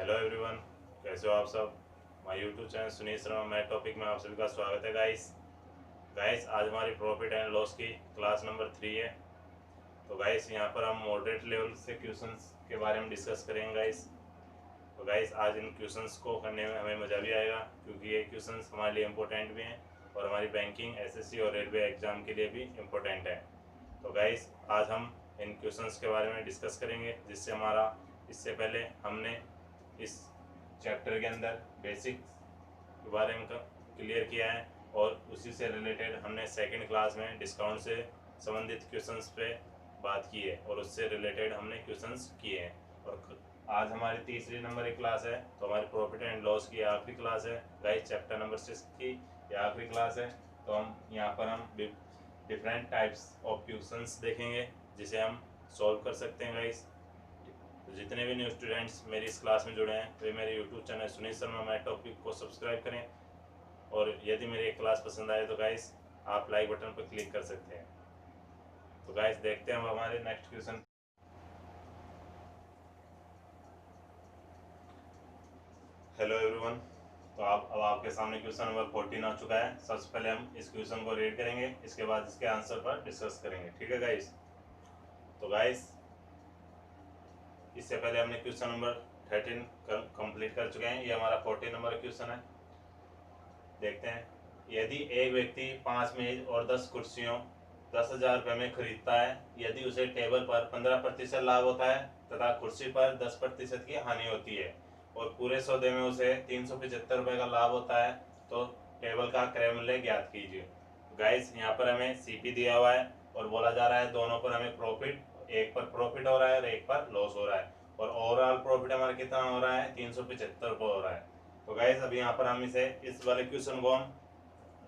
Hello everyone, कैसे हो आप सब। My YouTube channel Sunil Sharma math topic में आप सभी का स्वागत है गाइस आज हमारी प्रॉफिट एंड लॉस की क्लास नंबर 3 है। तो गाइस यहाँ पर हम मॉडरेट लेवल से क्वेश्चंस के बारे में डिस्कस करेंगे गाइस। तो गाइस आज इन क्वेश्चंस को करने में हमें मज़ा भी आएगा क्योंकि ये क्वेश्चंस हमारे लिए इम्पोर्टेंट भी हैं और हमारी बैंकिंग, एसएससी और रेलवे एग्ज़ाम के लिए भी इम्पोर्टेंट है। तो गाइस आज हम इन क्वेश्चंस के बारे में डिस्कस करेंगे, जिससे हमारा इससे पहले हमने इस चैप्टर के अंदर बेसिक्स के बारे में क्लियर किया है और उसी से रिलेटेड हमने सेकंड क्लास में डिस्काउंट से संबंधित क्वेश्चंस पे बात की है और उससे रिलेटेड हमने क्वेश्चंस किए हैं। और आज हमारी तीसरी नंबर की क्लास है, तो हमारी प्रॉफिट एंड लॉस की आखिरी क्लास है गाइस। चैप्टर नंबर 6 की ये आखिरी क्लास है। तो हम यहाँ पर हम डिफरेंट टाइप्स ऑफ क्वेश्चंस देखेंगे जिसे हम सॉल्व कर सकते हैं गाइस। तो जितने भी न्यू स्टूडेंट्स मेरी इस क्लास में जुड़े हैं वे मेरे YouTube channel Sunil Sharma math topic को सब्सक्राइब करें और यदि मेरी एक क्लास पसंद आए तो गाइस आप लाइक बटन पर क्लिक कर सकते हैं। तो गाइस देखते हैं हम हमारे नेक्स्ट क्वेश्चन। हेलो एवरीवन, तो अब आपके सामने क्वेश्चन नंबर 14 आ चुका है। सबसे पहले हम इस क्वेश्चन को रीड करेंगे, इसके बाद इसके आंसर पर डिस्कस करेंगे, ठीक है गाइस। तो गाइस इससे पहले हमने क्वेश्चन नंबर 13 कंप्लीट कर चुके हैं। ये हमारा 14 नंबर क्वेश्चन है। देखते हैं, यदि एक व्यक्ति 5 मेज और 10 कुर्सियों 10,000 रुपये में खरीदता है, यदि उसे टेबल पर 15% लाभ होता है तथा कुर्सी पर 10% की हानि होती है और पूरे सौदे में उसे 375 रुपये का लाभ होता है, तो टेबल का क्रय मूल्य ज्ञात कीजिए। गाइस यहाँ पर हमें सीपी दिया हुआ है और बोला जा रहा है दोनों पर हमें प्रॉफिट, एक पर प्रॉफिट हो रहा है और एक पर लॉस हो रहा है, और ओवरऑल प्रॉफिट हमारा कितना हो रहा है, 375 रुपये हो रहा है। तो गाइस अभी यहाँ पर हम इसे इस वाले क्वेश्चन को हम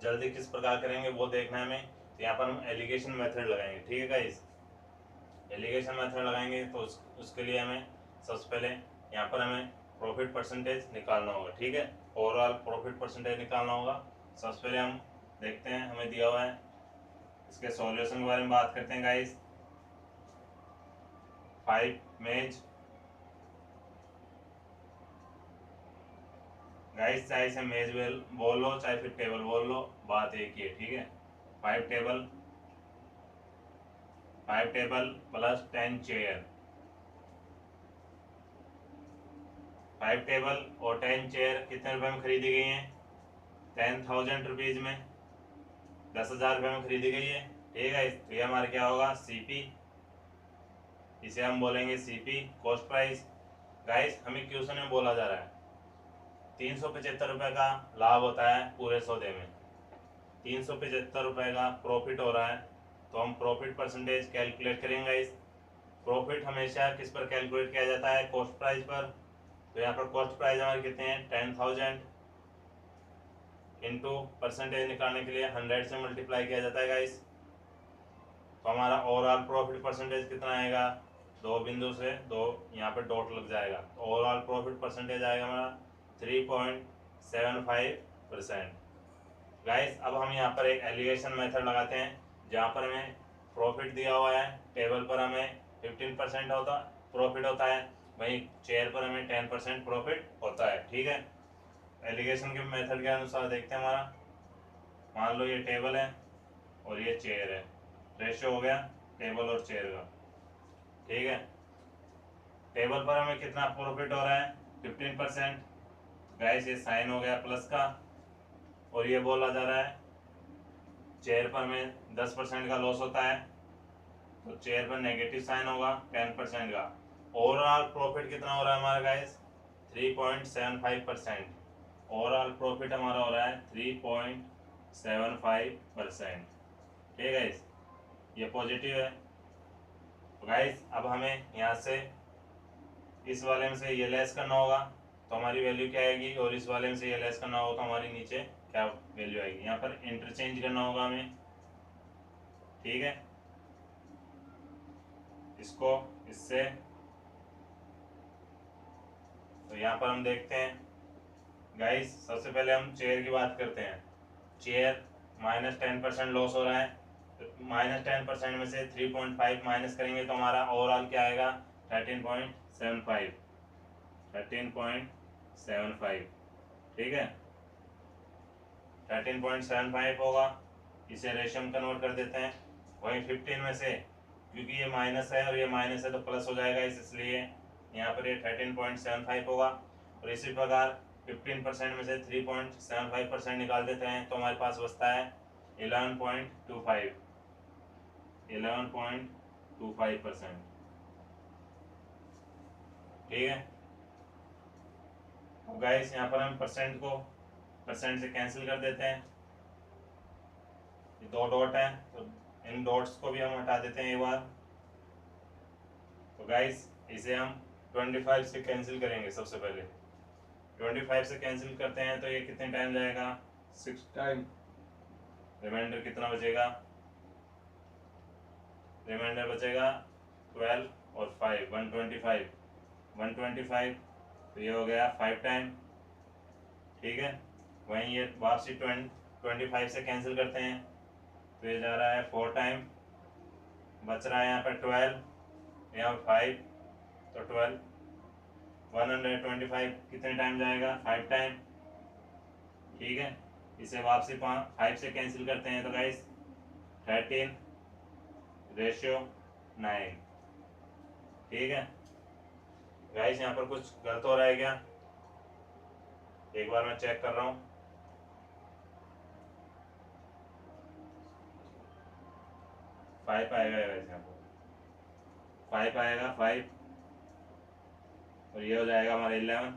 जल्दी किस प्रकार करेंगे वो देखना है हमें। तो यहाँ पर हम एलिगेशन मेथड लगाएंगे, ठीक है गाइस। एलिगेशन मेथड लगाएंगे तो उसके लिए हमें सबसे पहले यहाँ पर हमें प्रॉफिट परसेंटेज निकालना होगा, ठीक है। ओवरऑल प्रॉफिट परसेंटेज निकालना होगा। सबसे पहले हम देखते हैं, हमें दिया हुआ है, इसके सॉल्यूशन के बारे में बात करते हैं गाइस। 5 मेज, गाइस चाहे इसे मेज बोल लो चाहे फिर टेबल बोल लो, बात एक ही है, ठीक है। 5 टेबल प्लस 10 चेयर, 5 टेबल और 10 चेयर कितने रुपए में खरीदी गई हैं, 10,000 रुपीज में, 10,000 रुपये में खरीदी गई है, ठीक है। तो ये हमारा क्या होगा, सीपी, इसे हम बोलेंगे सीपी, कॉस्ट प्राइस। गाइस हमें क्वेश्चन में बोला जा रहा है 375 रुपये का लाभ होता है पूरे सौदे में, 375 रुपये का प्रॉफिट हो रहा है, तो हम प्रॉफिट परसेंटेज कैलकुलेट करेंगे गाइस। प्रॉफिट हमेशा किस पर कैलकुलेट किया जाता है, कॉस्ट प्राइस पर। तो यहाँ पर कॉस्ट प्राइस हमारे कितने हैं, 10,000 इंटू परसेंटेज निकालने के लिए 100 से मल्टीप्लाई किया जाता है गाइस। तो हमारा ओवरऑल प्रॉफिट परसेंटेज कितना आएगा, 2 बिंदु से 2 यहाँ पे डॉट लग जाएगा, तो ओवरऑल प्रॉफिट परसेंटेज आएगा हमारा 3.75%। गाइस अब हम यहाँ पर एक एलिगेशन मेथड लगाते हैं, जहाँ पर हमें प्रॉफिट दिया हुआ है, टेबल पर हमें 15% होता प्रॉफिट होता है, वहीं चेयर पर हमें 10% प्रॉफिट होता है, ठीक है। एलिगेशन के मेथड के अनुसार देखते हैं, हमारा मान लो ये टेबल है और ये चेयर है, रेशियो हो गया टेबल और चेयर का, ठीक है। टेबल पर हमें कितना प्रॉफिट हो रहा है, 15%। गाइस ये साइन हो गया प्लस का, और ये बोला जा रहा है चेयर पर हमें 10% का लॉस होता है, तो चेयर पर नेगेटिव साइन होगा 10% का। ओवरऑल प्रॉफिट कितना हो रहा है हमारा गाइस, 3.75%। ओवरऑल प्रॉफिट हमारा हो रहा है 3.75%, ठीक है गाइस, ये पॉजिटिव है। तो गाइस अब हमें यहाँ से इस वाले में से ये लेस करना होगा, तो हमारी वैल्यू क्या आएगी, और इस वाले में से ये लेस करना होगा तो हमारी नीचे क्या वैल्यू आएगी। यहाँ पर इंटरचेंज करना होगा हमें, ठीक है, इसको इससे। तो यहाँ पर हम देखते हैं गाइस, सबसे पहले हम चेयर की बात करते हैं। चेयर -10% लॉस हो रहा है, तो -10% में से 3.5 माइनस करेंगे तो हमारा ओवरऑल क्या आएगा, 13.75। 13.75, ठीक है 13.75 होगा। इसे रेशियो में कन्वर्ट कर देते हैं। वहीं 15 में से, क्योंकि ये माइनस है और ये माइनस है तो प्लस हो जाएगा, इसलिए यहाँ पर ये 13.75 होगा। और इसी प्रकार 15% में से 3.75% निकाल देते हैं तो हमारे पास बचता है 11.25, 11.25%, ठीक है। अब गाइस यहाँ पर हम परसेंट को परसेंट से कैंसिल कर देते हैं। ये दो डॉट है तो इन डॉट्स को भी हम हटा देते हैं एक बार। तो गाइस इसे हम 25 से कैंसिल करेंगे। सबसे पहले 25 से कैंसिल करते हैं तो ये कितने टाइम जाएगा, 6 टाइम। रिमाइंडर कितना बचेगा, रिमाइंडर बचेगा 12 और 5, 125, 125, तो ये हो गया 5 टाइम, ठीक है। वहीं ये वापसी 25 से कैंसिल करते हैं तो ये जा रहा है 4 टाइम, बच रहा है यहाँ पर 12, यहाँ 5, तो 12, 125 कितने टाइम जाएगा, 5 टाइम, ठीक है। इसे वापसी 5 से कैंसिल करते हैं तो गाइस 13:9, ठीक है। गाइस यहाँ पर कुछ गलत हो रहा है क्या, एक बार मैं चेक कर रहा हूँ। फाइव आएगा गाइस, यहाँ पर 5 आएगा, 5, और ये हो जाएगा हमारा 11।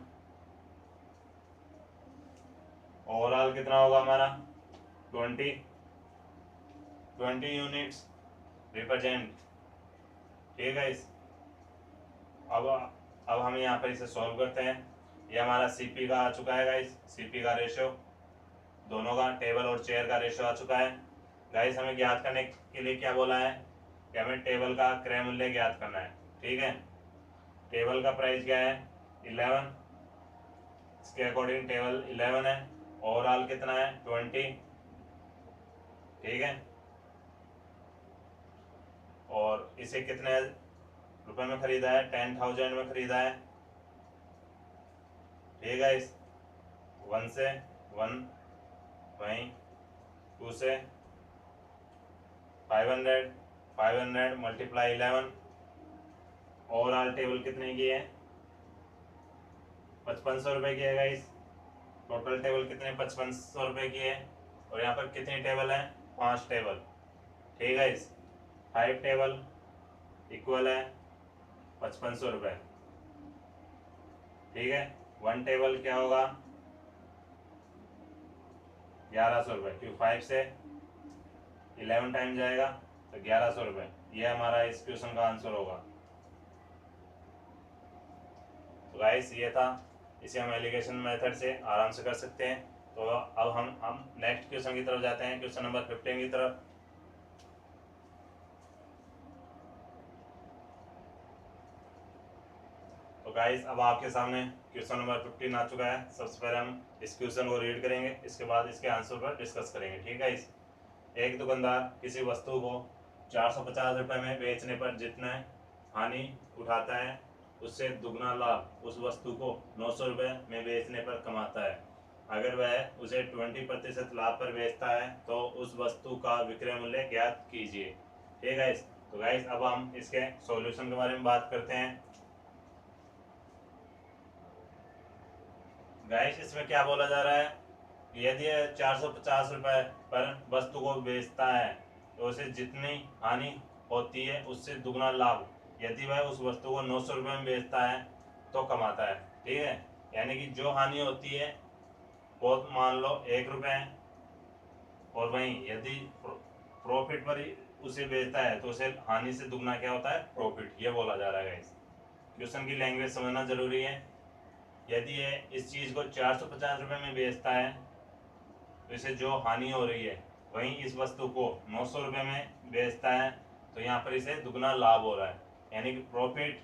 ओवरऑल कितना होगा हमारा 20 यूनिट्स रिप्रेजेंट, ठीक है गाइस। अब हम यहाँ पर इसे सॉल्व करते हैं। ये हमारा सीपी का आ चुका है गाइस, सीपी का रेशियो, दोनों का टेबल और चेयर का रेशियो आ चुका है। गाइस हमें ज्ञात करने के लिए क्या बोला है कि हमें टेबल का क्रय मूल्य ज्ञात करना है, ठीक है। टेबल का प्राइस क्या है 11, इसके अकॉर्डिंग टेबल 11 है। ओवरऑल कितना है 20, ठीक है। और इसे कितने रुपए में खरीदा है, 10,000 में खरीदा है, ठीक है। इस 1 से 1, वहीं 2 से 500, 500 मल्टीप्लाई 11। ओवरऑल टेबल कितने की है, 5500 रुपये की है गाइस। टोटल टेबल कितने 5500 रुपये की है। और यहाँ पर कितनी टेबल है, 5 टेबल, ठीक है गाइस। 5 टेबल इक्वल है 5500 रुपये, ठीक है। 1 टेबल क्या होगा 1100 रुपये, क्योंकि 5 से 11 टाइम जाएगा तो 1100 रुपये। ये हमारा इस क्वेश्चन का आंसर होगा। तो गाइस ये था, इसे हम एलिगेशन मेथड से आराम से कर सकते हैं। तो अब हम नेक्स्ट क्वेश्चन की तरफ जाते हैं, क्वेश्चन नंबर 15 की तरफ। तो गाइस अब आपके सामने क्वेश्चन नंबर 15 आ चुका है। सबसे पहले हम इस क्वेश्चन को रीड करेंगे, इसके बाद इसके आंसर पर डिस्कस करेंगे, ठीक है। इस एक दुकानदार किसी वस्तु को 450 रुपये में बेचने पर जितना हानि उठाता है उससे दुगना लाभ उस वस्तु को 900 रुपये में बेचने पर कमाता है। अगर वह उसे 20% लाभ पर बेचता है तो उस वस्तु का विक्रय मूल्य ज्ञात कीजिए, ठीक है गाइस। तो गाइस अब हम इसके सॉल्यूशन के बारे में बात करते हैं। गाइस इसमें क्या बोला जा रहा है, यदि 450 रुपये पर वस्तु को बेचता है तो उसे जितनी हानि होती है उससे दुगना लाभ यदि वह उस वस्तु को 900 रुपये में बेचता है तो कमाता है, ठीक है। यानी कि जो हानि होती है वो मान लो 1 रुपये है, और वहीं यदि प्रॉफिट पर ही उसे बेचता है तो उसे हानि से दुगना क्या होता है, प्रॉफिट, ये बोला जा रहा है। इस क्वेश्चन की लैंग्वेज समझना जरूरी है। यदि ये इस चीज़ को 450 रुपये में बेचता है तो इसे जो हानि हो रही है, वहीं इस वस्तु को 900 रुपये में बेचता है तो यहाँ पर इसे दुगना लाभ हो रहा है, यानी कि प्रॉफिट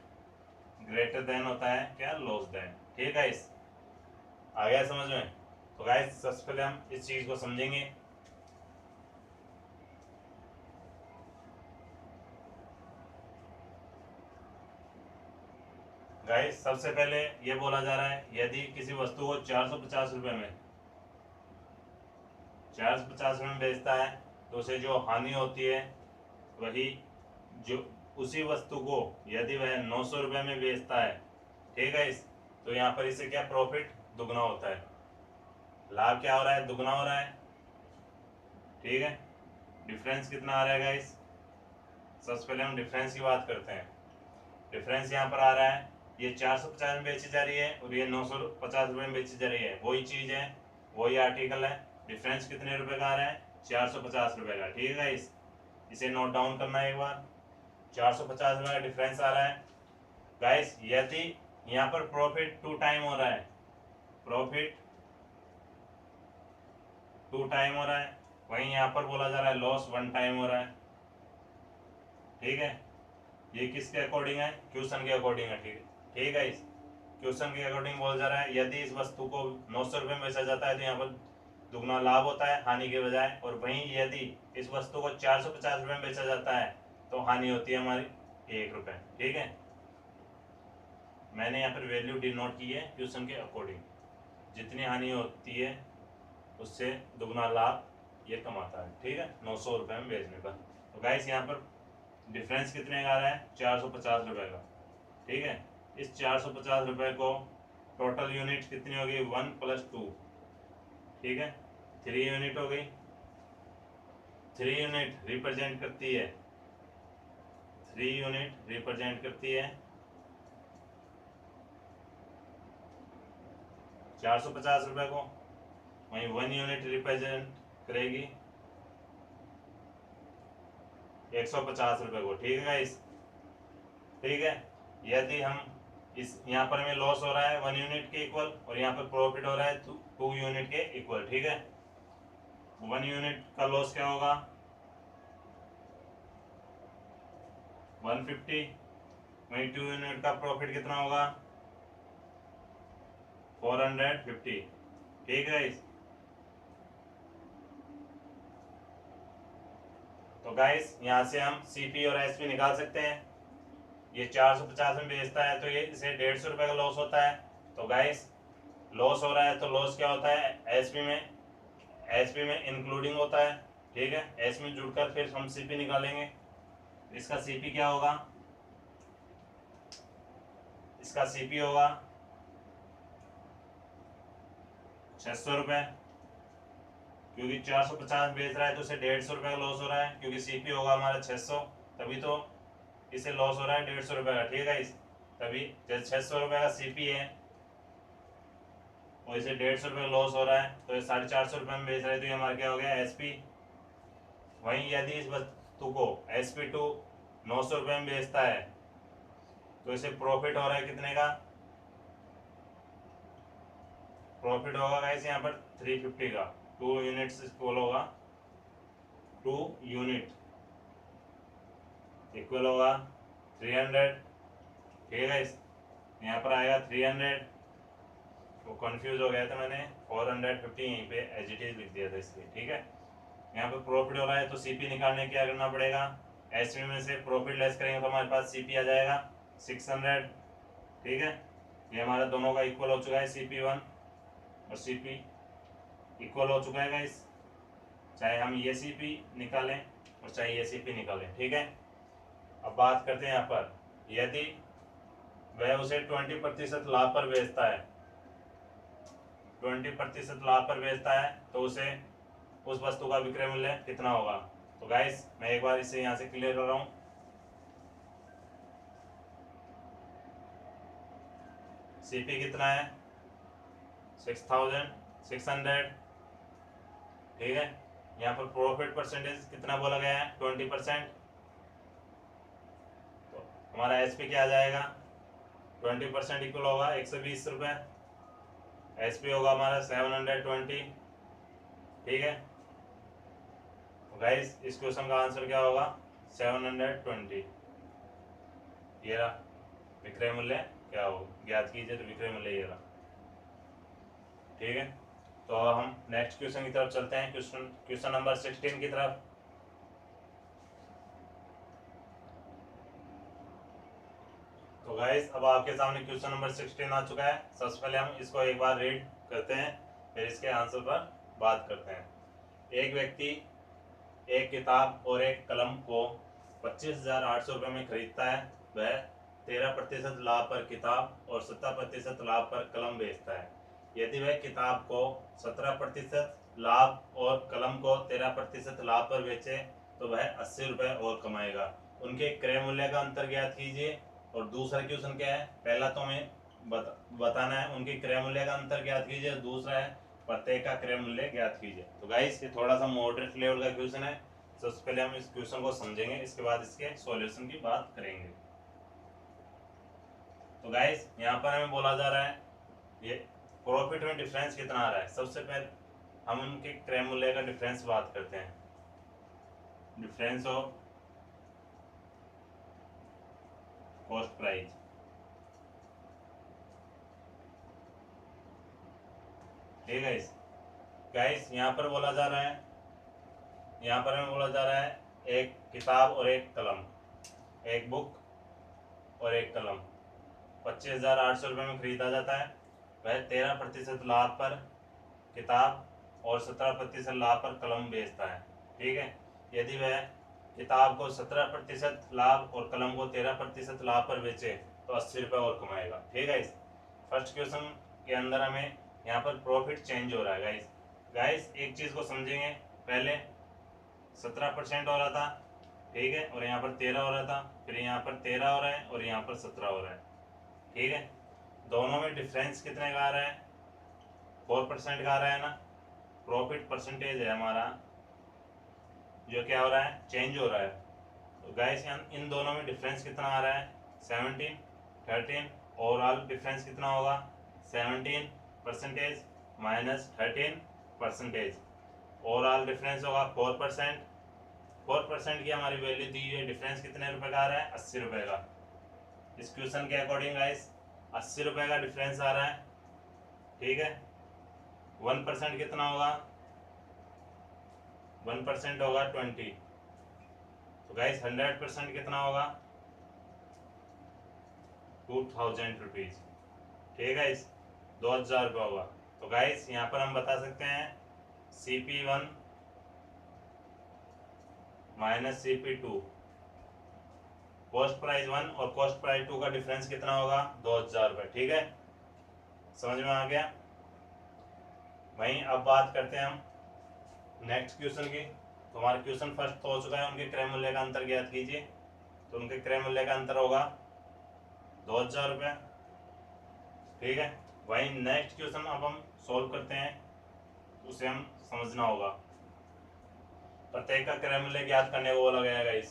ग्रेटर देन होता है क्या, लॉस देन, ठीक है। इस आ गया समझ में। तो गाइस सबसे पहले हम इस चीज़ को समझेंगे। गाइस सबसे पहले ये बोला जा रहा है यदि किसी वस्तु को 450 रुपये में 450 में बेचता है तो उसे जो हानि होती है वही जो उसी वस्तु को यदि वह 900 रुपये में बेचता है, ठीक है इस, तो यहाँ पर इसे क्या प्रॉफिट दुगना होता है, लाभ क्या हो रहा है, दुगना हो रहा है। ठीक है, डिफरेंस कितना आ रहा है गाइस, सबसे पहले हम डिफरेंस की बात करते हैं। डिफरेंस यहाँ पर आ रहा है, ये 450 में बेची जा रही है और ये 950 रुपये में बेची जा रही है, वही चीज़ है, वही आर्टिकल है। डिफरेंस कितने रुपए का आ रहा है, 450 रुपये का। ठीक है गाइस, इसे नोट डाउन करना है एक बार, 450 रुपये का डिफरेंस आ रहा है। गाइस यदि यहाँ पर प्रॉफिट 2 टाइम हो रहा है, प्रॉफिट 2 टाइम हो रहा है, वहीं यहाँ पर बोला जा रहा है लॉस 1 टाइम हो रहा है। ठीक है, ये किसके अकॉर्डिंग है, क्वेश्चन के अकॉर्डिंग है। ठीक है, इस क्वेश्चन के अकॉर्डिंग बोल जा रहा है यदि इस वस्तु को 900 रुपये में बेचा जाता है तो यहाँ पर दुगना लाभ होता है हानि के बजाय, और वहीं यदि इस वस्तु को 450 रुपये में बेचा जाता है तो हानि होती है हमारी 1 रुपये। ठीक है, मैंने यहाँ पर वैल्यू डिनोट की है क्वेश्चन के अकॉर्डिंग, जितनी हानि होती है उससे दुगना लाभ ये कमाता है। ठीक है, 900 रुपये में बेचने पर। तो गाइस यहाँ पर डिफरेंस कितने का आ रहा है, 450 रुपये का। ठीक है, इस 450 रुपये को टोटल यूनिट कितनी होगी, 1 + 2। ठीक है, 3 यूनिट हो गई। 3 यूनिट रिप्रेजेंट करती है 3 यूनिट रिप्रेजेंट करती है 450 रुपये को, वहीं 1 यूनिट रिप्रेजेंट करेगी 150 रुपये को। ठीक है गाइस, ठीक है, यदि हम इस यहाँ पर हमें लॉस हो रहा है 1 यूनिट के इक्वल और यहाँ पर प्रॉफिट हो रहा है 2 यूनिट के इक्वल। ठीक है, 1 यूनिट का लॉस क्या होगा, 150, वहीं 2 यूनिट का प्रॉफिट कितना होगा, 450। ठीक है गाइस, तो गाइस यहाँ से हम सीपी और एसपी निकाल सकते हैं। ये 450 में बेचता है तो ये इसे 150 रुपये का लॉस होता है। तो गाइस लॉस हो रहा है तो लॉस क्या होता है, एसपी में इंक्लूडिंग होता है। ठीक है, एस में जुड़कर फिर हम सीपी निकालेंगे। इसका सीपी क्या होगा, इसका सीपी होगा 600 रुपये, क्योंकि 450 बेच रहा है तो उसे 150 रुपये का लॉस हो रहा है, क्योंकि सीपी होगा हमारा 600, तभी तो इसे लॉस हो रहा है 150 रुपये का। ठीक है, इस तभी जब 600 रुपये का सीपी है और इसे 150 रुपये लॉस हो रहा है तो ये 450 रुपये में बेच रहे हैं, तो ये हमारा क्या हो गया, एसपी। वहीं यदि इस वस्तु को SP2 900 रुपये में बेचता है तो इसे प्रॉफिट हो रहा है कितने का, प्रॉफिट होगा गाइस यहाँ पर 350 का, 2 यूनिट्स इक्वल होगा 2 यूनिट इक्वल होगा 300। ठीक है गाइस, यहाँ पर आएगा 300, वो कंफ्यूज हो गया था मैंने 450 यहीं पे एज इट इज लिख दिया था इसलिए। ठीक है, यहाँ पे प्रॉफिट हो रहा है तो सीपी निकालने क्या करना पड़ेगा, एसपी में से प्रॉफिट लेस करेंगे तो हमारे पास सीपी आ जाएगा 600। ठीक है, ये हमारा दोनों का इक्वल हो चुका है, CP1 और CP इक्वल हो चुका है गाइस, चाहे हम ये CP निकालें और चाहे ये CP निकालें। ठीक है, अब बात करते हैं यहाँ पर, यदि वह उसे 20% लाभ पर बेचता है, 20% लाभ पर बेचता है तो उसे उस वस्तु का विक्रय मूल्य कितना होगा। तो गाइस मैं एक बार इसे यहाँ से क्लियर कर रहा हूँ। सीपी कितना है, 6600। ठीक है, यहाँ पर प्रॉफिट परसेंटेज कितना बोला गया है, 20%। तो हमारा एसपी क्या आ जाएगा, 20% इक्वल होगा 120 रुपये, एसपी होगा हमारा 720। ठीक है, तो गाइस इस क्वेश्चन का आंसर क्या होगा, 720। ये रहा विक्रय मूल्य, क्या हो ज्ञात कीजिए, तो विक्रय मूल्य ये रहा। ठीक है, तो हम नेक्स्ट क्वेश्चन की तरफ चलते हैं, क्वेश्चन नंबर 16 की तरफ। तो तो गाइस अब आपके सामने क्वेश्चन नंबर 16 आ चुका है। सबसे पहले हम इसको एक बार रीड करते हैं, फिर इसके आंसर पर बात करते हैं। एक व्यक्ति एक किताब और एक कलम को 25,800 रुपये में खरीदता है। वह 13% लाभ पर किताब और 70% लाभ पर कलम बेचता है। यदि वह किताब को 17% लाभ और कलम को 13% लाभ पर बेचे तो वह 80 रुपये और कमाएगा। उनके क्रय मूल्य का अंतर ज्ञात कीजिए। और दूसरा क्वेश्चन क्या है, पहला तो हमें बताना है उनके क्रय मूल्य का अंतर ज्ञात कीजिए, दूसरा है प्रत्येक का क्रय मूल्य ज्ञात कीजिए। तो गाइस ये थोड़ा सा मॉडरेट लेवल का क्वेश्चन है। सबसे पहले हम इस क्वेश्चन को समझेंगे, इसके बाद इसके सॉल्यूशन की बात करेंगे। तो गाइस यहाँ पर हमें बोला जा रहा है ये प्रॉफिट में डिफरेंस कितना आ रहा है। सबसे पहले हम उनके क्रय मूल्य का डिफरेंस बात करते हैं। Difference of cost price. ठीक है गाइस, यहाँ पर बोला जा रहा है, यहाँ पर हमें बोला जा रहा है एक किताब और एक कलम, एक बुक और एक कलम 25,800 रुपये में खरीदा जाता है। वह 13% लाभ पर किताब और 17% लाभ पर कलम बेचता है। ठीक है, यदि वह किताब को 17% लाभ और कलम को 13% लाभ पर बेचे तो 80 रुपये और कमाएगा। ठीक है, फर्स्ट क्वेश्चन के अंदर हमें यहाँ पर प्रॉफिट चेंज हो रहा है। गाइस गाइस एक चीज़ को समझेंगे, पहले 17% हो रहा था, ठीक है, और यहाँ पर 13 हो रहा था, फिर यहाँ पर 13 हो रहा है और यहाँ पर 17 हो रहा है। ठीक है, दोनों में डिफरेंस कितने का आ रहा है, 4% का आ रहा है ना। प्रॉफिट परसेंटेज है हमारा जो क्या हो रहा है, चेंज हो रहा है। तो गाइस इन दोनों में डिफरेंस कितना आ रहा है, 17, 13। ओवरऑल डिफरेंस कितना होगा, 17% माइनस 13%। ओवरऑल डिफरेंस होगा 4%। 4% की हमारी वैल्यू दी हुई है। डिफरेंस कितने रुपए का आ रहा है, 80 रुपए का। इस क्वेश्चन के अकॉर्डिंग गाइस 80 रुपए का डिफरेंस आ रहा है। ठीक है, 1% कितना होगा, 1% होगा 20। तो गाइस 100% कितना होगा, 2000 रुपीज। ठीक है, इस 2000 रुपये होगा। तो गाइस यहाँ पर हम बता सकते हैं CP1 minus CP2, cost price 1 और कॉस्ट प्राइस 2 का डिफरेंस कितना होगा, 2000 रुपये। ठीक है, समझ में आ गया। वहीं अब बात करते हैं हम नेक्स्ट क्वेश्चन की। तो हमारा क्वेश्चन फर्स्ट तो हो चुका है, उनके क्रय मूल्य का अंतर ज्ञात कीजिए। तो उनके क्रय मूल्य का अंतर होगा 2000 रुपये। ठीक है, वहीं नेक्स्ट क्वेश्चन अब हम सॉल्व करते हैं, उसे हम समझना होगा। प्रत्येक का क्रय मूल्य ज्ञात करने को बोला गया है।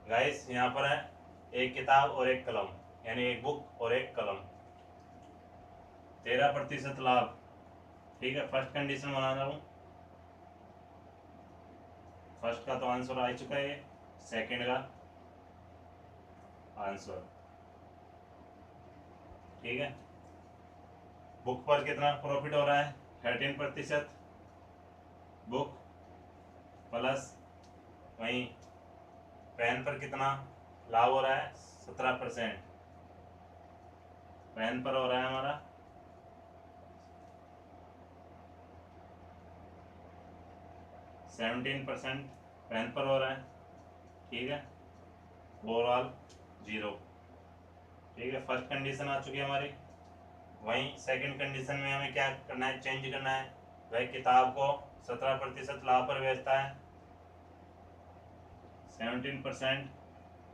गाइस यहाँ पर है एक किताब और एक कलम, यानी एक बुक और एक कलम, 13% लाभ। ठीक है, फर्स्ट कंडीशन बना रहा हूँ। फर्स्ट का तो आंसर आ चुका है, सेकंड का आंसर। ठीक है, बुक पर कितना प्रॉफिट हो रहा है, 13%। बुक प्लस वहीं पेन पर कितना लाभ हो रहा है, 17%। पेन पर हो रहा है हमारा 17%, पेन पर हो रहा है। ठीक है, ओवरऑल 0। ठीक है, फर्स्ट कंडीशन आ चुकी है हमारी। वहीं सेकंड कंडीशन में हमें क्या करना है, चेंज करना है। वह किताब को 17% लाभ पर बेचता है, 17%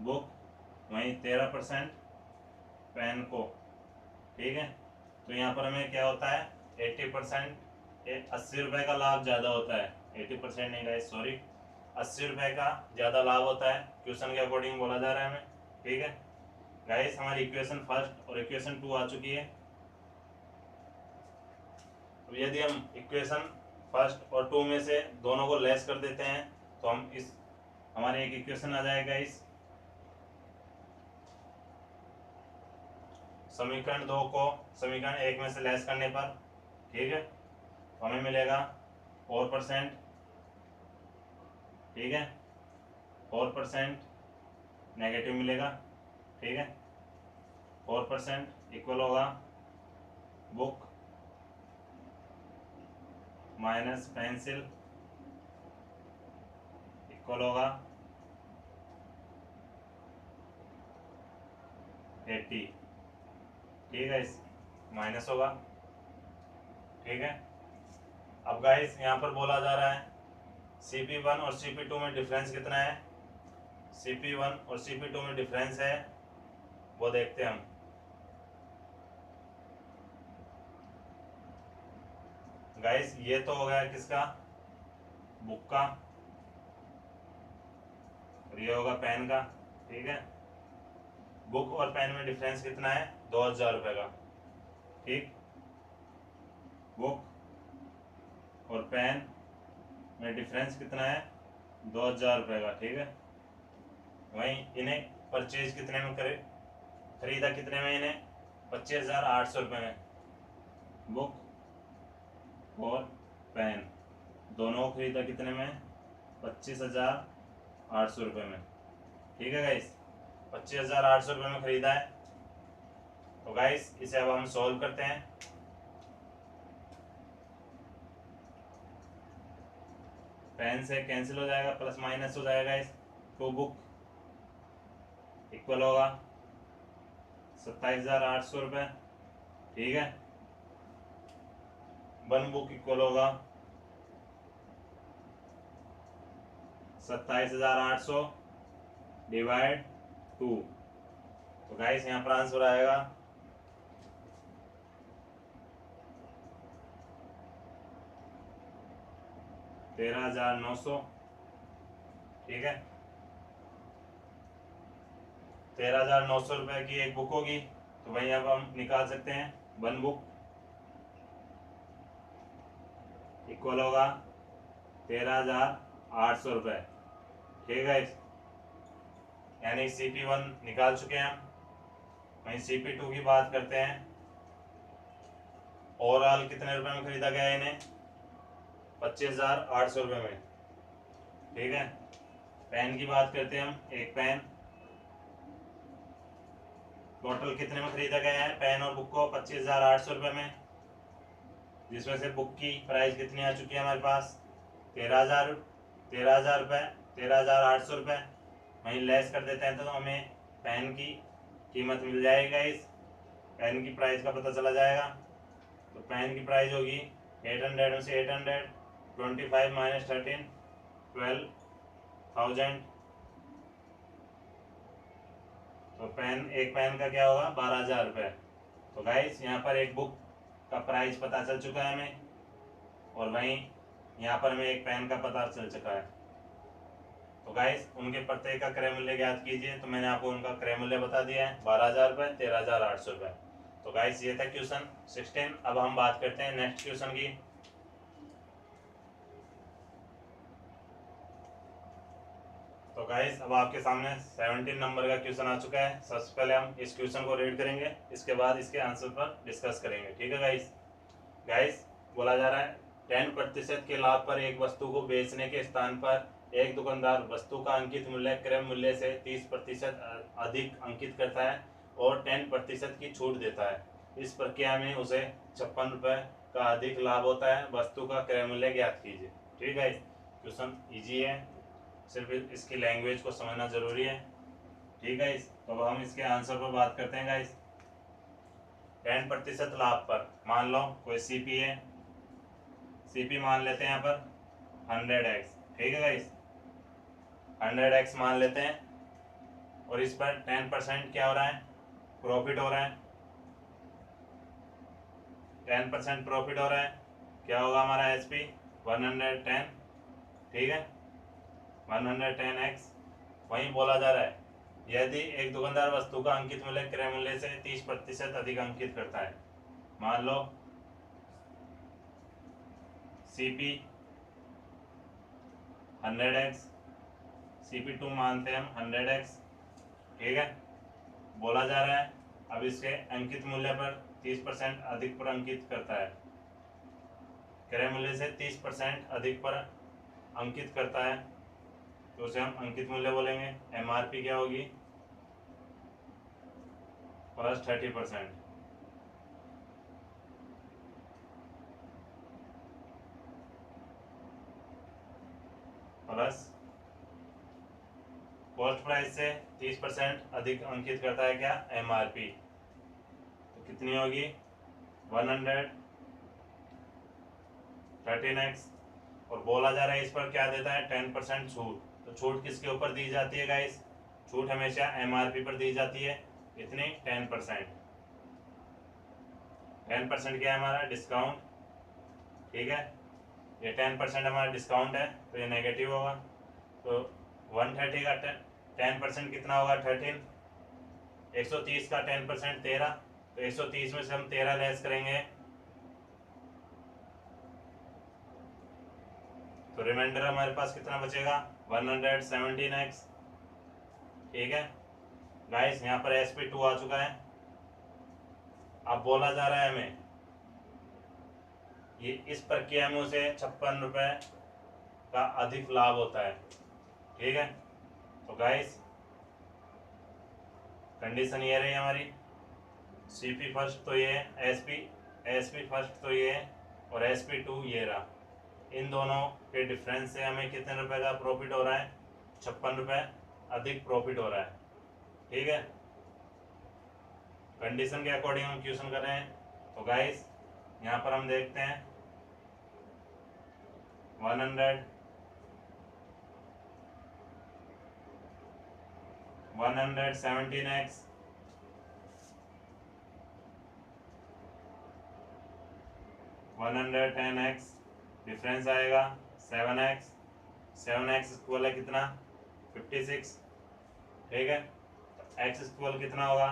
बुक, वहीं 13% पेन को। ठीक है, तो यहाँ पर हमें क्या होता है, 80%, 80 रुपये का लाभ ज़्यादा होता है। 80% नहीं गाइस, सॉरी, 80 रुपये का ज़्यादा लाभ होता है, क्वेश्चन के अकॉर्डिंग बोला जा रहा है हमें। ठीक है गाइस, हमारी इक्वेशन फर्स्ट और इक्वेशन 2 आ चुकी है। तो यदि हम इक्वेशन फर्स्ट और 2 में से दोनों को लेस कर देते हैं तो हम इस हमारे एक इक्वेशन आ जाएगा इस समीकरण 2 को समीकरण 1 में से लेस करने पर। ठीक है, तो हमें मिलेगा 4%। ठीक है, 4% नेगेटिव मिलेगा। ठीक है, 4% इक्वल होगा बुक माइनस पेंसिल इक्वल होगा 80। ठीक है, इस माइनस होगा। ठीक है, अब गाइस यहाँ पर बोला जा रहा है CP1 और CP2 में डिफरेंस कितना है। CP1 और CP2 में डिफरेंस है वो देखते हैं हम। गाइस ये तो हो गया किसका, बुक का, और ये होगा पेन का। ठीक है, बुक और पेन में डिफरेंस कितना है, 2000 रुपये का। ठीक, बुक और पेन में डिफरेंस कितना है, 2000 रुपये का। ठीक है, वहीं इन्हें परचेज कितने में करे, खरीदा कितने में इन्हें, 25,800 रुपये में। बुक और पेन दोनों को खरीदा कितने में, 25,800 रुपये में। ठीक है गाइस, 25,800 रुपये में खरीदा है। तो गाइस इसे अब हम सॉल्व करते हैं। पेन से कैंसिल हो जाएगा, प्लस माइनस हो जाएगा इस, तो बुक इक्वल होगा 27,800 रुपये। ठीक है, वन बुक इक्वल होगा 27,800 डिवाइड 2। तो गाइस यहाँ पर आंसर आएगा 13,900। ठीक है, 13,900 रुपये की एक बुक होगी, तो वही अब हम निकाल सकते हैं वन बुक इक्वल होगा 13,800 रुपये। ठीक है, यानी CP1 निकाल चुके हैं हम। वहीं CP2 की बात करते हैं। ओवरऑल कितने रुपए में खरीदा गया इन्हें, 25,800 रुपये में। ठीक है, पेन की बात करते हैं हम। एक पेन टोटल कितने में खरीदा गया है, पेन और बुक को 25,800 रुपये में, जिसमें से बुक की प्राइस कितनी आ चुकी है हमारे पास, 13,000 रुपये, 13,800 रुपये। वहीं लेस कर देते हैं तो हमें पेन की कीमत मिल जाएगा, इस पेन की प्राइस का पता चला जाएगा। तो पेन की प्राइस होगी 800 में से 800, 25 माइनस 13, 12,000। तो पेन, एक पेन का क्या होगा, 12,000 रुपये। तो गाइस यहाँ पर एक बुक का प्राइस पता चल चुका है हमें, और वहीं यहाँ पर हमें एक पेन का पता चल चुका है। तो गाइस उनके प्रत्येक का क्रय मूल्य ज्ञात कीजिए। तो मैंने आपको उनका क्रय मूल्य बता दिया है, 12,000 रुपये, 13,800 रुपये। तो गाइस ये था क्वेश्चन 16। अब हम बात करते हैं नेक्स्ट क्वेश्चन की। तो गाइस अब आपके सामने 17 नंबर का क्वेश्चन आ चुका है। सबसे पहले हम इस क्वेश्चन को रीड करेंगे, इसके बाद इसके आंसर पर डिस्कस करेंगे। ठीक है गाइस, गाइस बोला जा रहा है 10% के लाभ पर एक वस्तु को बेचने के स्थान पर एक दुकानदार वस्तु का अंकित मूल्य क्रय मूल्य से 30% अधिक अंकित करता है और 10% की छूट देता है। इस प्रक्रिया में उसे 56 रुपये का अधिक लाभ होता है। वस्तु का क्रय मूल्य ज्ञात कीजिए। ठीक है, क्वेश्चन इजी है, सिर्फ इसकी लैंग्वेज को समझना जरूरी है। ठीक है, तो अब हम इसके आंसर पर बात करते हैं गाइस। 10% लाभ पर मान लो कोई CP है, CP मान लेते हैं यहाँ पर 100x। ठीक है गाइस, 100x मान लेते हैं, और इस पर 10% क्या हो रहा है, प्रॉफिट हो रहा है। 10% प्रॉफिट हो रहा है, क्या होगा हमारा SP 110। ठीक है, 110x। वहीं बोला जा रहा है यदि एक दुकानदार वस्तु का अंकित मूल्य क्रय मूल्य से 30% अधिक अंकित करता है। मान लो CP 100x, CP2 मानते हैं हम 100x। ठीक है, बोला जा रहा है अब इसके अंकित मूल्य पर 30% अधिक पर अंकित करता है, क्रय मूल्य से 30% अधिक पर अंकित करता है, तो उसे हम अंकित मूल्य बोलेंगे। MRP क्या होगी, प्लस 30% प्लस कॉस्ट प्राइस से 30% अधिक अंकित करता है क्या, MRP। तो कितनी होगी 113x। और बोला जा रहा है इस पर क्या देता है 10% छूट। तो छूट किसके ऊपर दी जाती है गाइस, छूट हमेशा MRP पर दी जाती है। कितनी 10%। 10% क्या है हमारा डिस्काउंट, ठीक है। ये 10% हमारा डिस्काउंट है तो ये नेगेटिव होगा। तो 130 का 10% कितना होगा 13। 130 का 10% 13। तो 130 में से हम 13 लेस करेंगे तो रिमाइंडर हमारे पास कितना बचेगा 117x, ठीक है गाइस। यहाँ पर SP2 आ चुका है। अब बोला जा रहा है हमें ये इस प्रक्रिया में उसे 56 रुपये का अधिक लाभ होता है, ठीक है। तो गाइस कंडीशन ये रही हमारी, CP फर्स्ट तो ये है, SP फर्स्ट तो ये है और SP2 ये रहा। इन दोनों के डिफरेंस से हमें कितने रुपए का प्रॉफिट हो रहा है 56 रुपये अधिक प्रॉफिट हो रहा है, ठीक है। कंडीशन के अकॉर्डिंग हम क्वेश्चन कर रहे हैं। तो गाइस यहाँ पर हम देखते हैं 117x 110x डिफरेंस आएगा 7x। 7x इक्वल है कितना 56, ठीक है। x इक्वल कितना होगा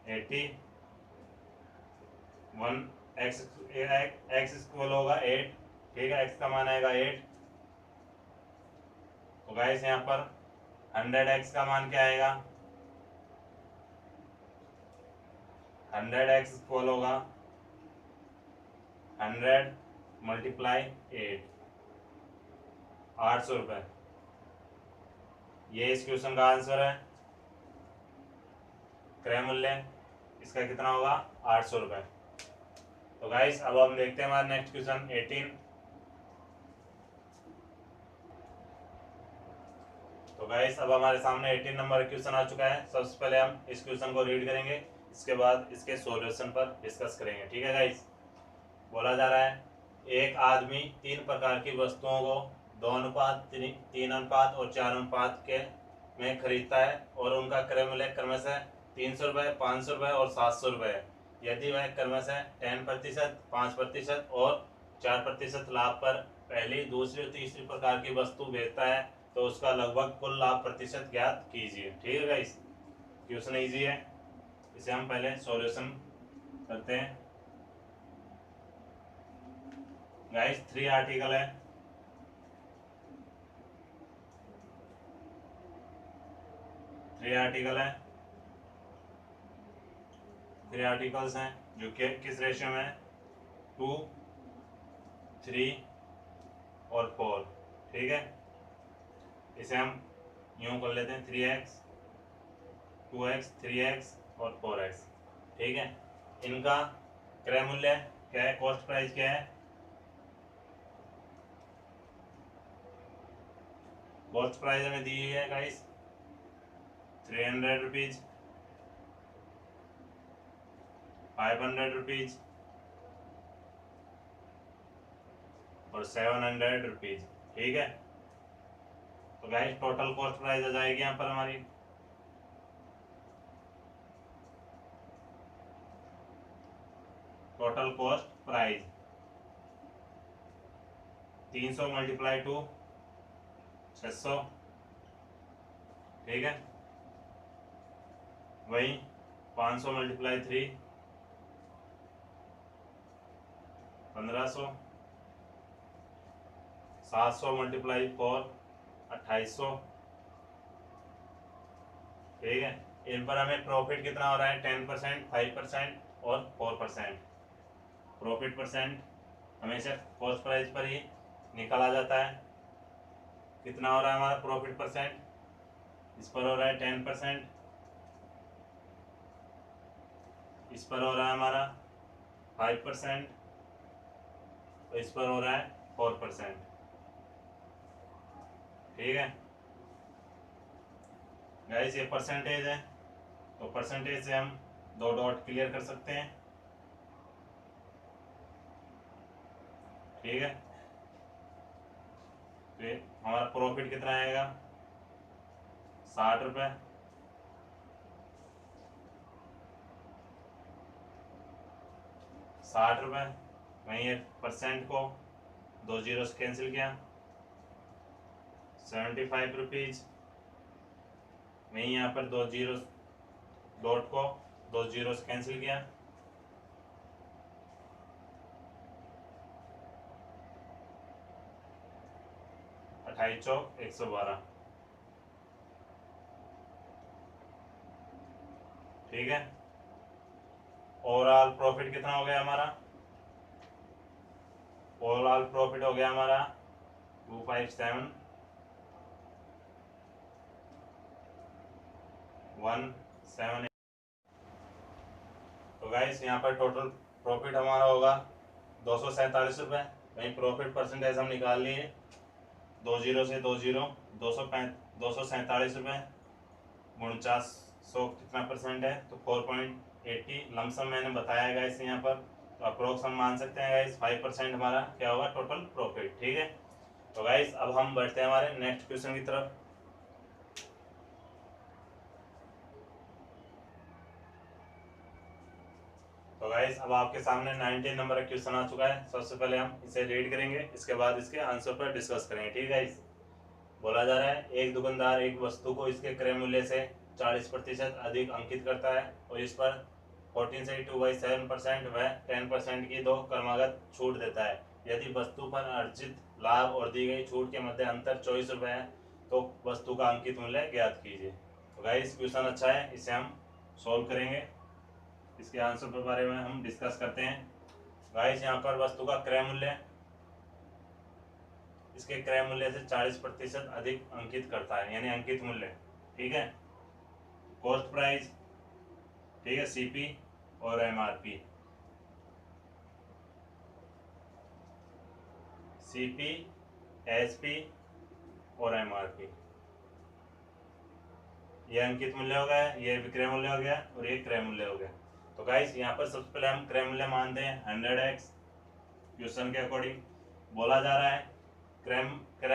80। 1x इक्वल होगा 8, ठीक है। x का मान आएगा 8। तो गाइस यहाँ पर 100x का मान क्या आएगा 100x इक्वल होगा 100 मल्टीप्लाई 8, 800 रुपये। ये इस क्वेश्चन का आंसर है। क्रय मूल्य इसका कितना होगा 800 रुपये। तो गाइस अब हम देखते हैं हमारा नेक्स्ट क्वेश्चन 18। तो गाइस अब हमारे सामने 18 नंबर क्वेश्चन आ चुका है। सबसे पहले हम इस क्वेश्चन को रीड करेंगे, इसके बाद इसके सॉल्यूशन पर डिस्कस करेंगे, ठीक है गाइस। बोला जा रहा है एक आदमी 3 प्रकार की वस्तुओं को 2 अनुपात 3 अनुपात और 4 अनुपात के में खरीदता है और उनका क्रय मूल्य क्रमशः 300 रुपये, 500 रुपये और 700 रुपये है। यदि वह क्रमशः 10%, 5% और 4% लाभ पर पहली, दूसरी और तीसरी प्रकार की वस्तु बेचता है तो उसका लगभग कुल लाभ प्रतिशत ज्ञात कीजिए, ठीक है गाइस। क्वेश्चन इजी है, इसे हम पहले सॉल्यूशन करते हैं। गाइस 3 आर्टिकल है, 3 आर्टिकल है, 3 आर्टिकल्स हैं जो कि किस रेशियो में 2, 3 और 4, ठीक है। इसे हम यूं कर लेते हैं 3x, 2x, 3x और 4x, ठीक है। इनका क्रय मूल्य क्या है, कॉस्ट प्राइस क्या है, कॉस्ट प्राइस हमें दी हुई है गाइस 300 रुपीज, 500 रुपीज और 700 रुपीज, ठीक है। तो गाइस टोटल कॉस्ट प्राइस आ जाएगी यहाँ पर हमारी टोटल कॉस्ट प्राइस 300 मल्टीप्लाई 2 600, ठीक है। वही 500 मल्टीप्लाई 3 1500, 700 मल्टीप्लाई 4 2800, ठीक है। इन पर हमें प्रॉफिट कितना हो रहा है 10%, 5% और 4%। प्रॉफिट परसेंट हमेशा कॉस्ट प्राइस पर ही निकाला जाता है। कितना हो रहा है हमारा प्रॉफिट परसेंट, इस पर हो रहा है 10%, इस पर हो रहा है हमारा 5% और इस पर हो रहा है 4%। ठीक है गाइस, ये परसेंटेज है, तो परसेंटेज से हम दो डॉट क्लियर कर सकते हैं। ठीक है, तो ये हमारा प्रॉफिट कितना आएगा, 60 रुपये। 60 रुपये, वहीं ये परसेंट को 2 जीरो से कैंसिल किया, 75 रुपीज। वहीं यहाँ पर 2 जीरो, डॉट को 2 जीरो से कैंसिल किया, 28 चौक 112। ठीक है, ओवरऑल प्रॉफिट कितना हो गया हमारा, ओवरऑल प्रॉफिट हो गया हमारा 257,178। तो गाइस यहाँ पर टोटल प्रॉफिट हमारा होगा 247 रुपये। वहीं प्रॉफिट परसेंटेज हम निकाल लिए, 2 जीरो से 2 जीरो, 247 रुपये 4900 कितना परसेंट है, तो 4.80 लमसम मैंने बताया गाइस यहाँ पर, तो अप्रोक्स हम मान सकते हैं गाइस 5% हमारा क्या होगा टोटल प्रॉफिट। ठीक है, तो गाइस अब हम बढ़ते हैं हमारे नेक्स्ट क्वेश्चन की तरफ। तो गाइस अब आपके सामने 19 नंबर का क्वेश्चन आ चुका है। सबसे पहले हम इसे रीड करेंगे, इसके बाद इसके आंसर पर डिस्कस करेंगे। ठीक है गाइस, बोला जा रहा है एक दुकानदार एक वस्तु को इसके क्रय मूल्य से 40% अधिक अंकित करता है और इस पर 14/2/7% व 10% की दो क्रमागत छूट देता है। यदि वस्तु पर अर्जित लाभ और दी गई छूट के मध्य अंतर 24 रुपये है, तो वस्तु का अंकित मूल्य ज्ञात कीजिए। तो गाइस क्वेश्चन अच्छा है, इसे हम सॉल्व करेंगे, इसके आंसर के बारे में हम डिस्कस करते हैं। गाइस यहाँ पर वस्तु का क्रय मूल्य इसके क्रय मूल्य से 40% अधिक अंकित करता है, यानी अंकित मूल्य। ठीक है, कॉस्ट प्राइस, ठीक है, सीपी और एमआरपी। सीपी, एसपी और एमआरपी, ये अंकित मूल्य हो गया, ये विक्रय मूल्य हो गया और ये क्रय मूल्य हो गया। तो गाइस यहाँ पर सबसे पहले हम क्रय मूल्य मानते हैं 100x। क्वेश्चन के अकॉर्डिंग बोला जा रहा है क्रय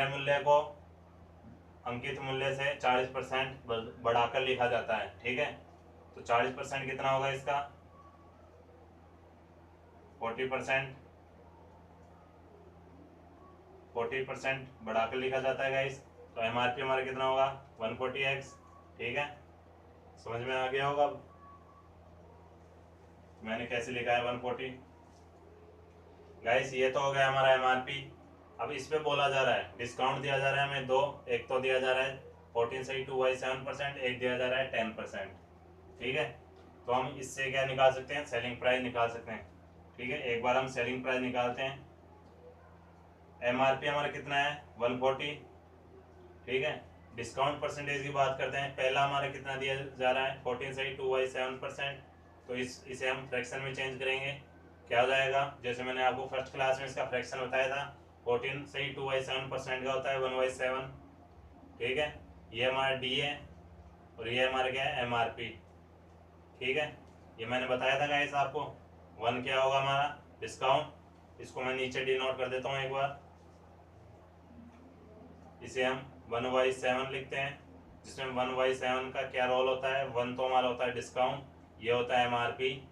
मूल्य को अंकित मूल्य से 40% बढ़ाकर लिखा जाता है। ठीक है, तो 40% कितना होगा इसका, 40% 40% बढ़ाकर लिखा जाता है गाइस। तो एमआरपी हमारा कितना होगा, 140x। ठीक है, समझ में आ गया होगा मैंने कैसे लिखा है 140। गाइस ये तो हो गया हमारा एमआरपी। अब इस पे बोला जा रहा है डिस्काउंट दिया जा रहा है हमें दो, एक तो दिया जा रहा है 14/2/7%, एक दिया जा रहा है 10%। ठीक है, तो हम इससे क्या निकाल सकते हैं, सेलिंग प्राइस निकाल सकते हैं। ठीक है, एक बार हम सेलिंग प्राइस निकालते हैं। एमआरपी हमारा कितना है, 140। ठीक है, डिस्काउंट परसेंटेज की बात करते हैं, पहला हमारा कितना दिया जा रहा है 14/2/7%, तो इसे हम फ्रैक्शन में चेंज करेंगे। क्या हो जाएगा, जैसे मैंने आपको फर्स्ट क्लास में इसका फ्रैक्शन बताया था, 14/2/7% का होता है 1/7। ठीक है, ये हमारा डी है और ये हमारा क्या है, एमआरपी। ठीक है, ये मैंने बताया था गाइस आपको। 1 क्या होगा हमारा डिस्काउंट, इसको मैं नीचे डिनोट कर देता हूँ एक बार, इसे हम 1/7 लिखते हैं, जिसमें 1/7 का क्या रोल होता है, 1 तो हमारा होता है डिस्काउंट, ये होता है एमआरपी।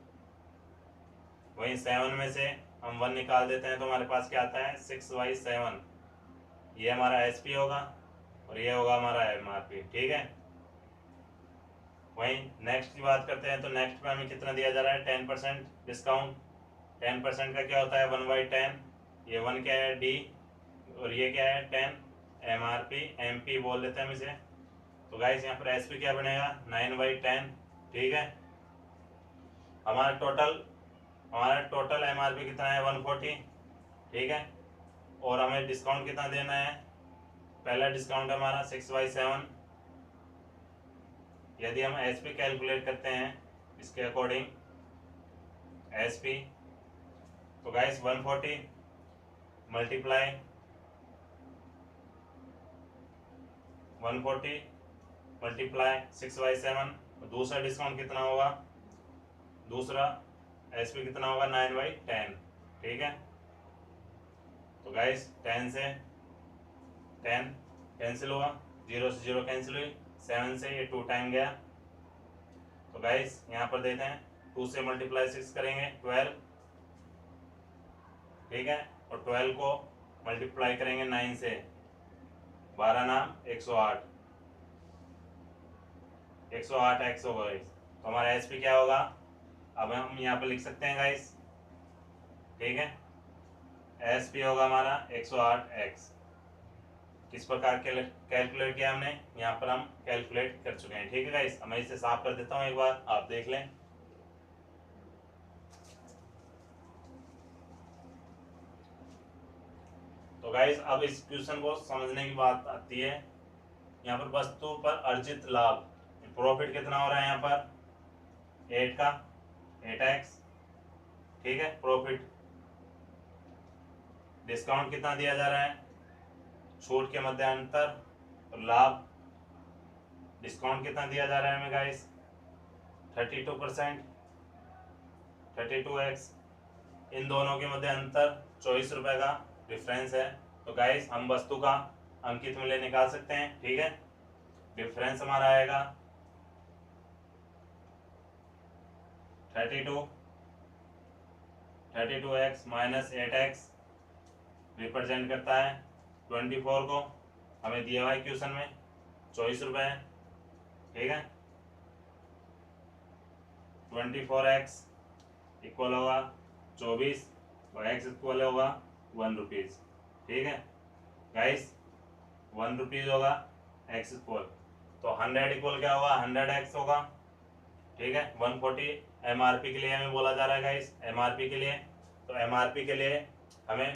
वहीं 7 में से हम 1 निकाल देते हैं तो हमारे पास क्या आता है 6/7, ये हमारा एसपी होगा और ये होगा हमारा एमआरपी। ठीक है, वहीं नेक्स्ट की बात करते हैं, तो नेक्स्ट में हमें कितना दिया जा रहा है, 10% डिस्काउंट। 10% का क्या होता है 1/10, ये 1 क्या है डी और ये क्या है 10, एमआरपी एमपी बोल देते हैं हम इसे। तो गाइस यहाँ पर एसपी क्या बनेगा 9/10। ठीक है, हमारा टोटल एमआरपी कितना है 140। ठीक है, और हमें डिस्काउंट कितना देना है, पहला डिस्काउंट हमारा 6/7। यदि हम एसपी कैलकुलेट करते हैं इसके अकॉर्डिंग, SP। तो गाइस 140 मल्टीप्लाई 6/7, दूसरा डिस्काउंट कितना होगा, दूसरा SP कितना होगा 9/10, ठीक है। तो गाइस 10 से 10 कैंसिल हुआ, 0 से 0 कैंसिल हुई, 7 से ये 2 टाइम गया। तो गाइस यहाँ पर देते हैं 2 से मल्टीप्लाई 6 करेंगे 12, ठीक है, और 12 को मल्टीप्लाई करेंगे 9 से, 12 नाम 108 एक्स होगा गाइस। तो हमारा SP क्या होगा, अब हम यहाँ पर लिख सकते हैं गाइस, ठीक है। SP होगा हमारा 108x। किस प्रकार कैलकुलेट किया हमने, यहाँ पर हम कैलकुलेट कर चुके हैं, ठीक है गाइस। मैं इसे साफ कर देता हूँ, एक बार आप देख लें। तो गाइस अब इस क्वेश्चन को समझने की बात आती है, यहाँ पर वस्तु पर अर्जित लाभ, प्रॉफिट कितना हो रहा है यहाँ पर 8x, ठीक है। प्रॉफिट, डिस्काउंट कितना दिया जा रहा है, छूट के मध्य अंतर, और लाभ, डिस्काउंट कितना दिया जा रहा है हमें गाइस 32%, 32x, इन दोनों के मध्य अंतर 24 रुपए का डिफरेंस है। तो गाइस हम वस्तु का अंकित मूल्य निकाल सकते हैं, ठीक है। डिफरेंस हमारा आएगा 32x माइनस 8x रिप्रेजेंट करता है 24 को, हमें दिया हुआ है क्वेश्चन में 24 रुपए है, ठीक है। 24x इक्वल होगा 24 और x इक्वल होगा 1 रुपीज, ठीक है गाइस। 1 रुपीज होगा x इक्वल, तो 100 इक्वल क्या होगा 100x होगा, ठीक है। 140 MRP के लिए हमें बोला जा रहा है गाइस, MRP के लिए। तो MRP के लिए हमें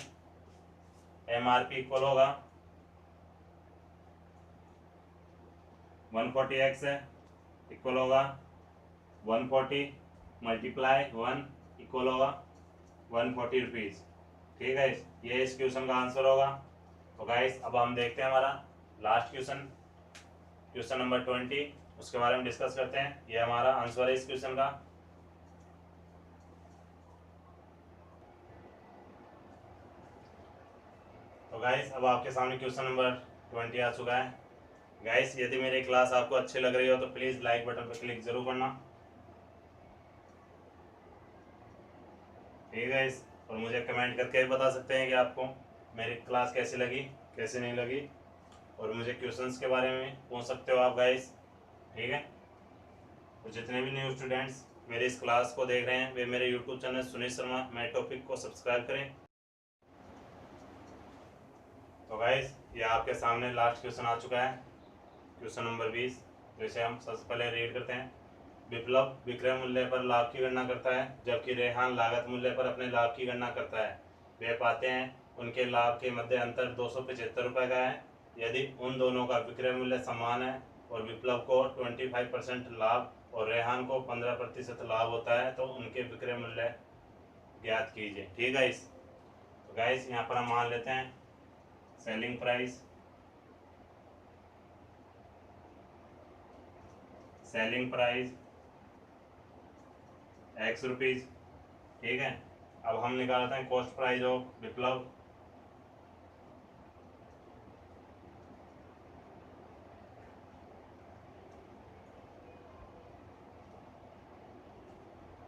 MRP इक्वल होगा 140x है, इक्वल होगा 140 मल्टीप्लाई 1 इक्वल होगा 140 रुपीज, ठीक है। ये इस क्वेश्चन का आंसर होगा। तो गाइस अब हम देखते हैं हमारा लास्ट क्वेश्चन, क्वेश्चन नंबर 20, उसके बारे में डिस्कस करते हैं। ये हमारा आंसर है इस क्वेश्चन का। तो गाइस अब आपके सामने क्वेश्चन नंबर 20 आ चुका है। गाइस यदि मेरी क्लास आपको अच्छी लग रही हो तो प्लीज़ लाइक बटन पर क्लिक जरूर करना, ठीक है गाइस। और मुझे कमेंट करके भी बता सकते हैं कि आपको मेरी क्लास कैसी लगी, कैसी नहीं लगी, और मुझे क्वेश्चंस के बारे में पूछ सकते हो आप गाइस, ठीक है। तो जितने भी न्यू स्टूडेंट्स मेरे इस क्लास को देख रहे हैं वे मेरे YouTube channel Sunil Sharma math topic को सब्सक्राइब करें। तो गाइस ये आपके सामने लास्ट क्वेश्चन आ चुका है, क्वेश्चन नंबर 20, जिसे हम सबसे पहले रीड करते हैं। विप्लव विक्रय मूल्य पर लाभ की गणना करता है, जबकि रेहान लागत मूल्य पर अपने लाभ की गणना करता है। वे पाते हैं उनके लाभ के मध्य अंतर 275 रुपये का है। यदि उन दोनों का विक्रय मूल्य समान है और विप्लव को 25% लाभ और रेहान को 15% लाभ होता है तो उनके विक्रय मूल्य ज्ञात कीजिए, ठीक है गाइस। तो गाइस यहाँ पर हम मान लेते हैं सेलिंग प्राइस, x रुपीज, ठीक है। अब हम निकालते हैं कॉस्ट प्राइस ऑफ विप्लव,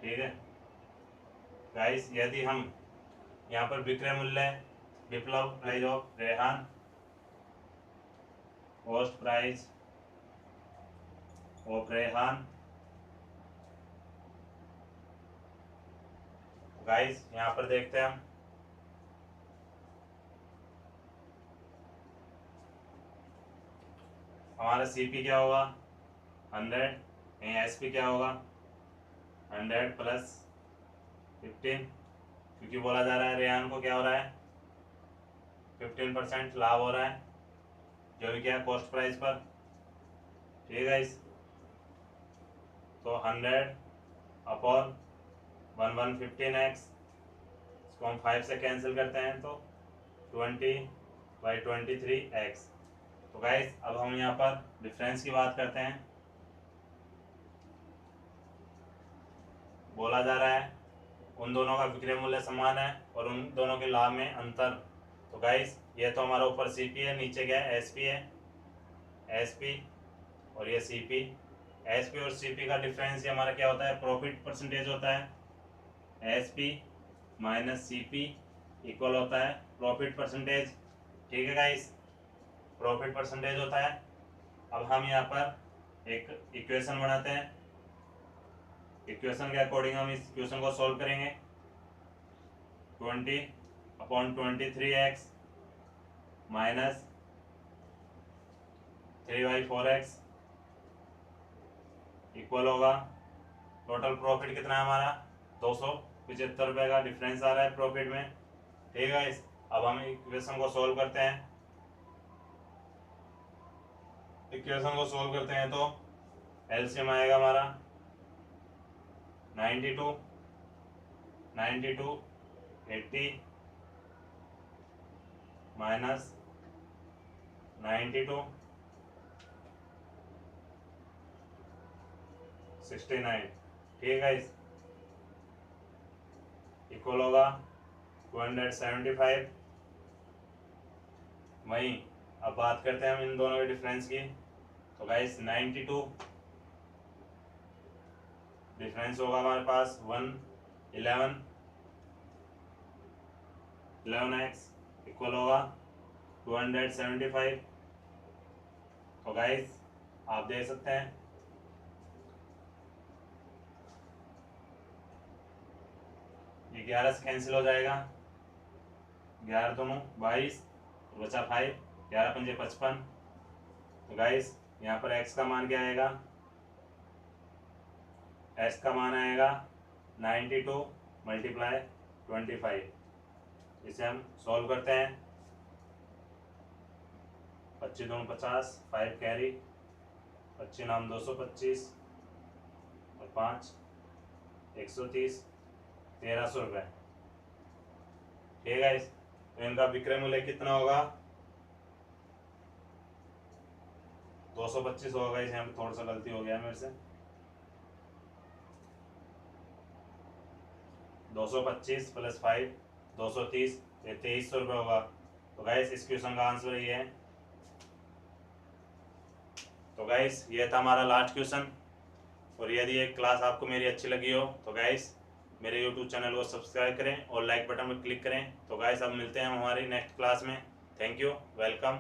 ठीक है गाइस। यदि हम यहाँ पर विक्रय मूल्य विप्लव price of Rehan, cost price of Rehan, guys यहाँ पर देखते हैं हम हमारा CP क्या होगा 100, यहीं SP क्या होगा 100 प्लस 15, क्योंकि बोला जा रहा है रेहान को क्या हो रहा है 15% लाभ हो रहा है, जो भी क्या है कॉस्ट प्राइस पर, ठीक है गाइस। तो 100 अपॉन 15x, इसको हम 5 से कैंसिल करते हैं तो 20/23x। तो गाइस अब हम यहाँ पर डिफरेंस की बात करते हैं। बोला जा रहा है उन दोनों का विक्रय मूल्य समान है और उन दोनों के लाभ में अंतर। तो गाइस ये तो हमारा ऊपर CP है, नीचे क्या है SP है, SP और ये CP। SP और CP का डिफरेंस ये हमारा क्या होता है, प्रॉफिट परसेंटेज होता है। SP माइनस CP इक्वल होता है प्रॉफिट परसेंटेज। ठीक है गाइस, प्रॉफिट परसेंटेज होता है। अब हम यहाँ पर एक इक्वेशन बनाते हैं। इक्वेशन के अकॉर्डिंग हम इस इक्वेशन को सॉल्व करेंगे। 20/23x माइनस 3/4x इक्वल होगा, टोटल प्रॉफिट कितना है हमारा 275 रुपये का डिफरेंस आ रहा है प्रॉफिट में। ठीक है, अब हम इक्वेशन को सॉल्व करते हैं। इक्वेशन को सॉल्व करते हैं तो एलसीएम आएगा हमारा 92, 80 माइनस 92, 69। ठीक है, इक्वल होगा 275। वहीं अब बात करते हैं हम इन दोनों के डिफरेंस की। तो गाइस 92 डिफरेंस होगा हमारे पास 11x इक्वल होगा 275। तो गाइस आप देख सकते हैं ये 11 से कैंसिल हो जाएगा, 11 दोनों 22 बचा 5, 11 पंजे 55। तो गाइस यहाँ पर x का मान क्या आएगा, x का मान आएगा 92 × 25। इसे हम सॉल्व करते हैं। 25 दूनी 50, 5 कैरी, 25 नाम 225 और 5 130, 1300 रुपये। ठीक है, तो इनका विक्रय मूल्य कितना होगा 225 होगा। इसे हम थोड़ा सा गलती हो गया मेरे से, 225 + 5 230, ये 2300 रुपये होगा। तो गाइस इस क्वेश्चन का आंसर ये है। तो गाइस ये था हमारा लास्ट क्वेश्चन। और यदि ये क्लास आपको मेरी अच्छी लगी हो तो गाइस मेरे YouTube चैनल को सब्सक्राइब करें और लाइक बटन पर क्लिक करें। तो गाइस अब मिलते हैं हम हमारी नेक्स्ट क्लास में। Thank you, welcome.